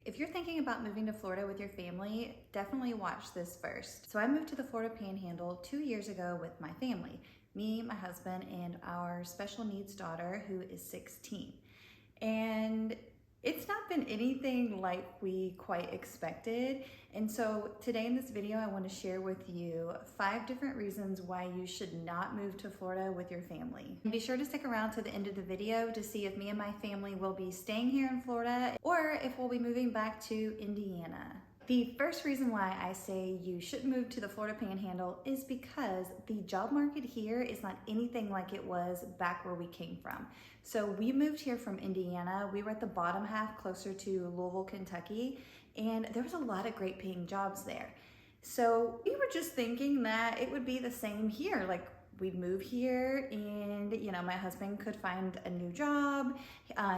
If you're thinking about moving to Florida with your family, definitely watch this first. So I moved to the Florida Panhandle 2 years ago with my family, me, my husband, and our special needs daughter who is 16. And it's not been anything like we quite expected. And so today in this video, I want to share with you 5 different reasons why you should not move to Florida with your family. And be sure to stick around to the end of the video to see if me and my family will be staying here in Florida or if we'll be moving back to Indiana. The first reason why I say you shouldn't move to the Florida Panhandle is because the job market here is not anything like it was back where we came from. So we moved here from Indiana. We were at the bottom half closer to Louisville, Kentucky, and there was a lot of great paying jobs there. So we were just thinking that it would be the same here. Like, we'd move here and, my husband could find a new job.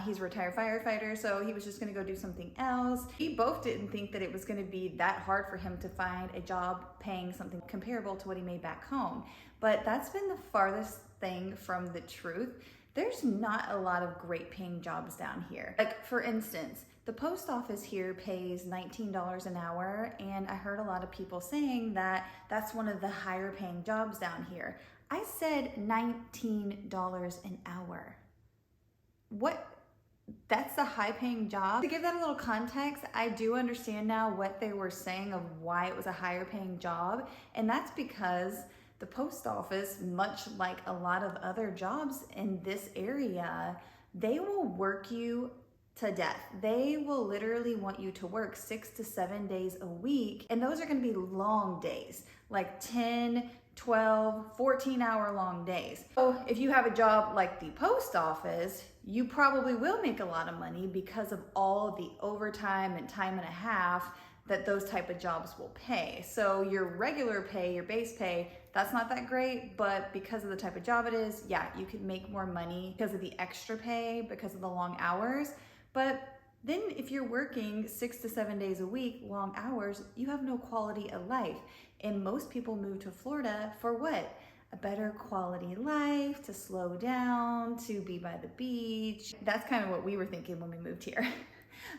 He's a retired firefighter, so he was just gonna go do something else. We both didn't think that it was gonna be that hard for him to find a job paying something comparable to what he made back home. But that's been the farthest thing from the truth. There's not a lot of great paying jobs down here. Like, for instance, the post office here pays $19 an hour, and I heard a lot of people saying that that's one of the higher paying jobs down here. I said $19 an hour. What? That's the high paying job? To give that a little context, I do understand now what they were saying of why it was a higher paying job. And that's because the post office, much like a lot of other jobs in this area, they will work you to death. They will literally want you to work 6 to 7 days a week. And those are gonna be long days, like 10, 12, 14-hour long days. So if you have a job like the post office, you probably will make a lot of money because of all the overtime and time and a half that those type of jobs will pay. So your regular pay, your base pay, that's not that great, but because of the type of job it is, yeah, you can make more money because of the extra pay, because of the long hours. But then if you're working 6 to 7 days a week, long hours, you have no quality of life. And most people move to Florida for what? A better quality life, to slow down, to be by the beach. That's kind of what we were thinking when we moved here.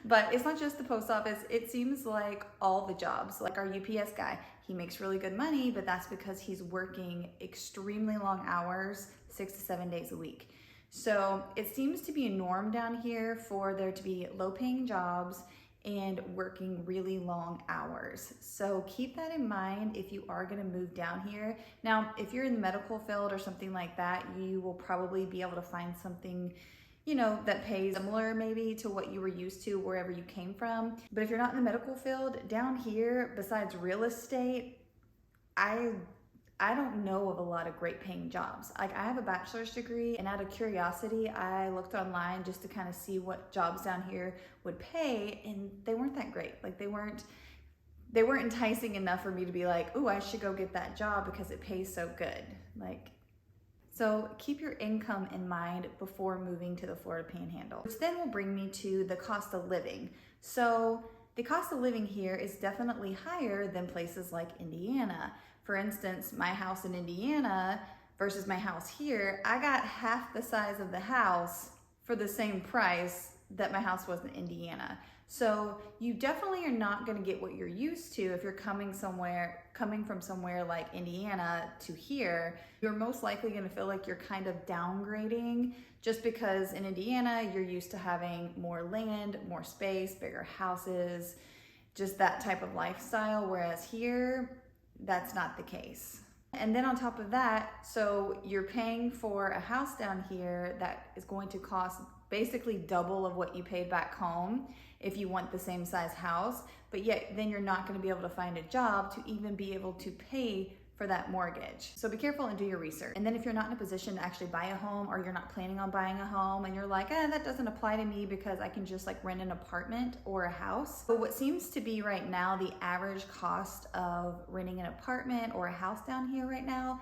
But it's not just the post office. It seems like all the jobs, like our UPS guy, he makes really good money, but that's because he's working extremely long hours, 6 to 7 days a week. So it seems to be a norm down here for there to be low paying jobs and working really long hours. So keep that in mind if you are gonna move down here. Now, if you're in the medical field or something like that, you will probably be able to find something that pays similar maybe to what you were used to wherever you came from. But if you're not in the medical field, down here, besides real estate, I don't know of a lot of great paying jobs. Like, I have a bachelor's degree, and out of curiosity, I looked online just to kind of see what jobs down here would pay, and they weren't that great. Like, they weren't enticing enough for me to be like, ooh, I should go get that job because it pays so good. So keep your income in mind before moving to the Florida Panhandle, which then will bring me to the cost of living. So the cost of living here is definitely higher than places like Indiana. For instance, my house in Indiana versus my house here, I got half the size of the house for the same price that my house was in Indiana. So you definitely are not gonna get what you're used to if you're coming from somewhere like Indiana to here. You're most likely gonna feel like you're kind of downgrading just because in Indiana, you're used to having more land, more space, bigger houses, just that type of lifestyle, whereas here, that's not the case. And then on top of that, so you're paying for a house down here that is going to cost basically double of what you paid back home if you want the same size house, but yet then you're not going to be able to find a job to even be able to pay for that mortgage. So be careful and do your research. And then if you're not in a position to actually buy a home, or you're not planning on buying a home and you're like, that doesn't apply to me because I can just rent an apartment or a house. But what seems to be right now, the average cost of renting an apartment or a house down here right now,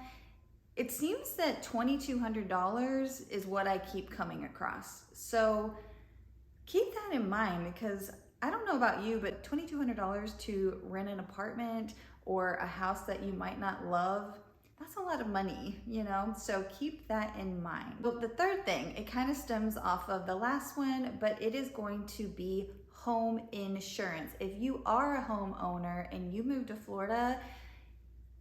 it seems that $2,200 is what I keep coming across. So keep that in mind, because I don't know about you, but $2,200 to rent an apartment or a house that you might not love, that's a lot of money, So keep that in mind. Well, the third thing, it kind of stems off of the last one, but it is going to be home insurance. If you are a homeowner and you move to Florida,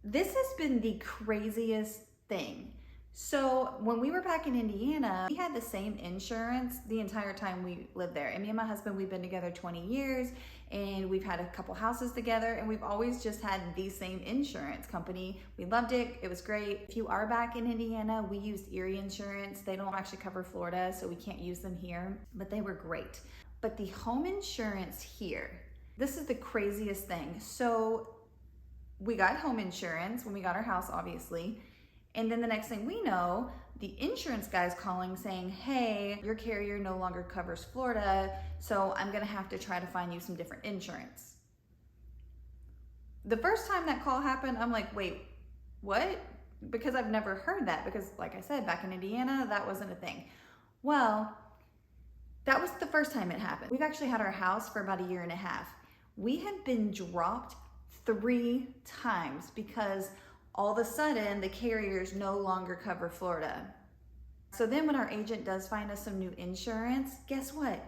this has been the craziest thing. So when we were back in Indiana, we had the same insurance the entire time we lived there. And me and my husband, we've been together 20 years and we've had a couple houses together, and we've always just had the same insurance company. We loved it. It was great. If you are back in Indiana, we used Erie Insurance. They don't actually cover Florida, so we can't use them here, but they were great. But the home insurance here, this is the craziest thing. So we got home insurance when we got our house, obviously. And then the next thing we know, the insurance guy's calling saying, hey, your carrier no longer covers Florida, so I'm gonna have to try to find you some different insurance. The first time that call happened, I'm like, wait, what? Because I've never heard that, because like I said, back in Indiana, that wasn't a thing. Well, that was the first time it happened. We've actually had our house for about 1.5 years. We had been dropped 3 times because all of a sudden the carriers no longer cover Florida. So then when our agent does find us some new insurance, guess what?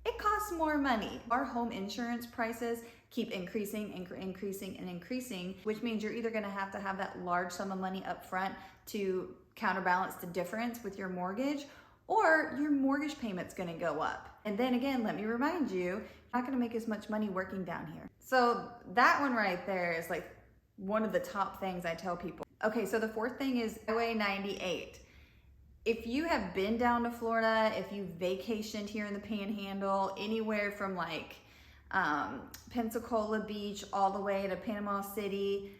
It costs more money. Our home insurance prices keep increasing and increasing and increasing, which means you're either gonna have to have that large sum of money up front to counterbalance the difference with your mortgage, or your mortgage payment's gonna go up. And then again, let me remind you, you're not gonna make as much money working down here. So that one right there is like one of the top things I tell people. Okay, so the fourth thing is Highway 98. If you have been down to Florida, if you vacationed here in the Panhandle, anywhere from like Pensacola Beach all the way to Panama City,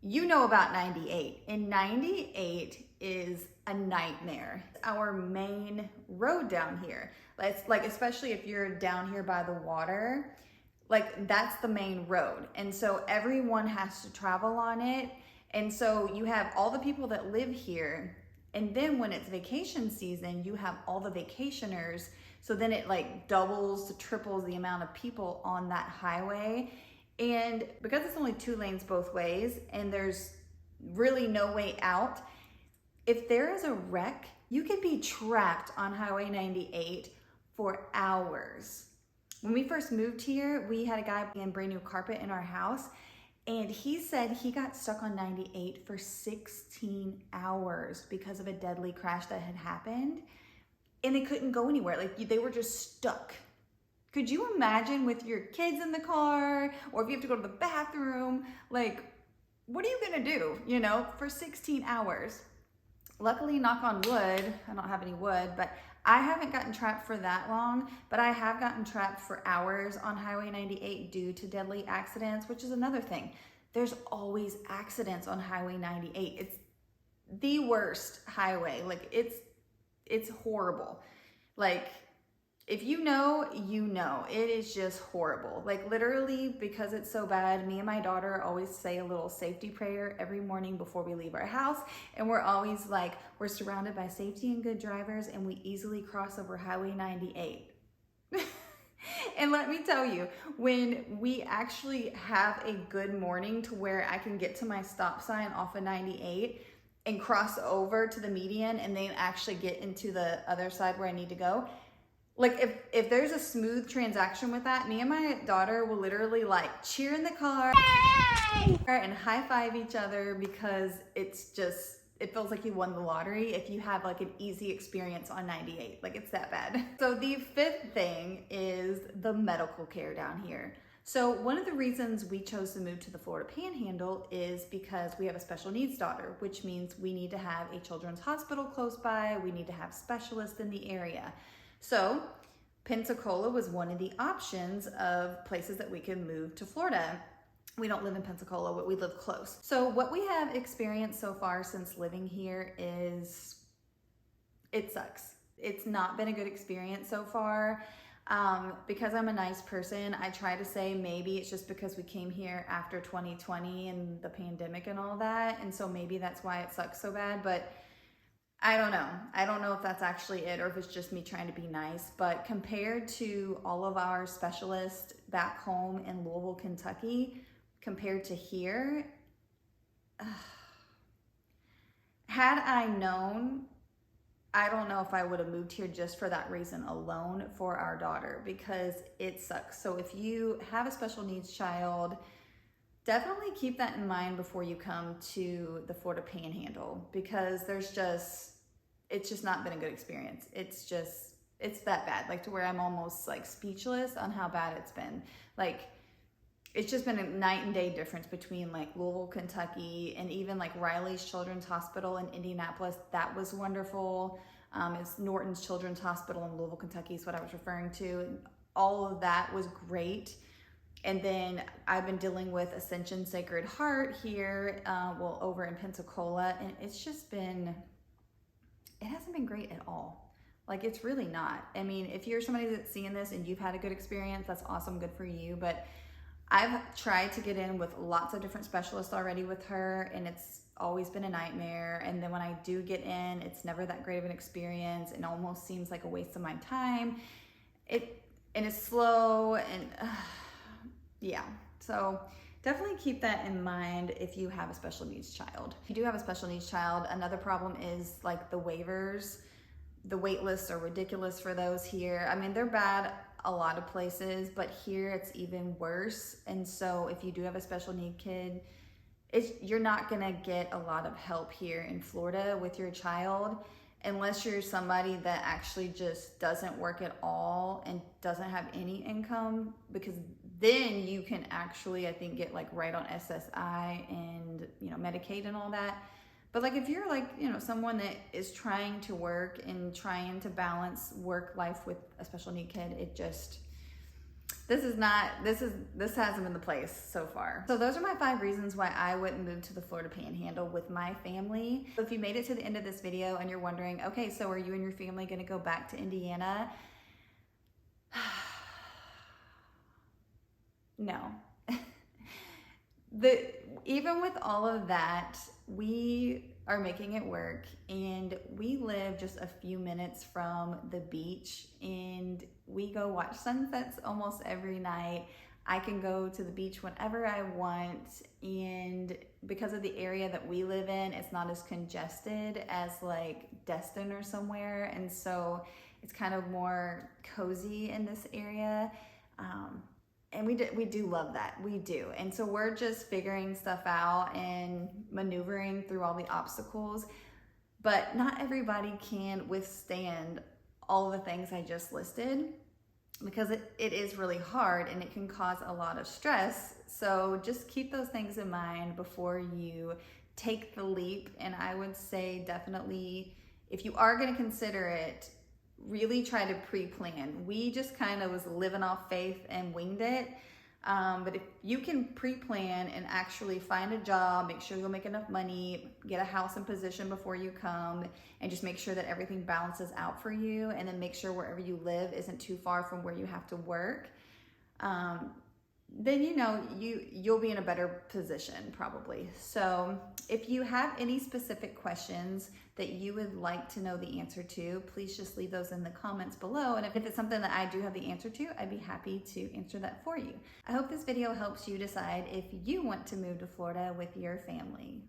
you know about 98. And 98 is a nightmare. It's our main road down here. It's like, especially if you're down here by the water, like that's the main road. And so everyone has to travel on it. And so you have all the people that live here. And then when it's vacation season, you have all the vacationers. So then it like doubles to triples the amount of people on that highway. And because it's only 2 lanes both ways and there's really no way out, if there is a wreck, you could be trapped on Highway 98 for hours. When we first moved here, we had a guy putting brand new carpet in our house, and he said he got stuck on 98 for 16 hours because of a deadly crash that had happened, and they couldn't go anywhere. Like they were just stuck. Could you imagine with your kids in the car, or if you have to go to the bathroom, like what are you gonna do, you know, for 16 hours? Luckily, knock on wood, I don't have any wood, but I haven't gotten trapped for that long, but I have gotten trapped for hours on Highway 98 due to deadly accidents, which is another thing. There's always accidents on Highway 98. It's the worst highway. Like it's horrible. Like if you know, you know. It is just horrible. Like literally, because it's so bad, me and my daughter always say a little safety prayer every morning before we leave our house. And we're always like, we're surrounded by safety and good drivers, and we easily cross over Highway 98. And let me tell you, when we actually have a good morning to where I can get to my stop sign off of 98 and cross over to the median and then actually get into the other side where I need to go, like if there's a smooth transaction with that, me and my daughter will literally like cheer in the car and high five each other, because it's just, it feels like you won the lottery if you have like an easy experience on 98. Like it's that bad. So the 5th thing is the medical care down here. So one of the reasons we chose to move to the Florida Panhandle is because we have a special needs daughter, which means we need to have a children's hospital close by. We need to have specialists in the area. So Pensacola was one of the options of places that we can move to Florida. We don't live in Pensacola, but we live close. So what we have experienced so far since living here is, it sucks. It's not been a good experience so far. Because I'm a nice person, I try to say maybe it's just because we came here after 2020 and the pandemic and all that. And so maybe that's why it sucks so bad, but I don't know. I don't know if that's actually it or if it's just me trying to be nice, but compared to all of our specialists back home in Louisville, Kentucky, compared to here, had I known I don't know if I would have moved here just for that reason alone for our daughter, because it sucks. So if you have a special needs child, definitely keep that in mind before you come to the Florida Panhandle, because it's just not been a good experience. It's that bad, like to where I'm almost like speechless on how bad it's been. Like, it's just been a night and day difference between like Louisville, Kentucky, and even like Riley's Children's Hospital in Indianapolis. That was wonderful. It's Norton's Children's Hospital in Louisville, Kentucky is what I was referring to. All of that was great. And then I've been dealing with Ascension Sacred Heart here, over in Pensacola, and it hasn't been great at all. Like, it's really not. I mean, if you're somebody that's seeing this and you've had a good experience, that's awesome, good for you. But I've tried to get in with lots of different specialists already with her, and it's always been a nightmare. And then when I do get in, it's never that great of an experience, and almost seems like a waste of my time. And it's slow, and yeah. So definitely keep that in mind if you have a special needs child. If you do have a special needs child, another problem is like the waivers. The wait lists are ridiculous for those here. I mean, they're bad a lot of places, but here it's even worse. And so if you do have a special need kid, you're not gonna get a lot of help here in Florida with your child, unless you're somebody that actually just doesn't work at all and doesn't have any income, because then you can actually, I think, get like right on SSI and, Medicaid and all that. But like, if you're like, someone that is trying to work and trying to balance work life with a special need kid, this hasn't been the place so far. So those are my 5 reasons why I wouldn't move to the Florida Panhandle with my family. So if you made it to the end of this video and you're wondering, okay, so are you and your family gonna go back to Indiana? No. Even with all of that, we are making it work, and we live just a few minutes from the beach, and we go watch sunsets almost every night. I can go to the beach whenever I want, and because of the area that we live in, it's not as congested as like Destin or somewhere, and so it's kind of more cozy in this area. And we do love that. We do. And so we're just figuring stuff out and maneuvering through all the obstacles. But not everybody can withstand all the things I just listed, because it is really hard and it can cause a lot of stress. So just keep those things in mind before you take the leap. And I would say definitely, if you are going to consider it, really try to pre-plan. We just kind of was living off faith and winged it. But if you can pre-plan and actually find a job, make sure you'll make enough money, get a house in position before you come, and just make sure that everything balances out for you, and then make sure wherever you live isn't too far from where you have to work, then you'll be in a better position probably. So if you have any specific questions that you would like to know the answer to, please just leave those in the comments below. And if it's something that I do have the answer to, I'd be happy to answer that for you. I hope this video helps you decide if you want to move to Florida with your family.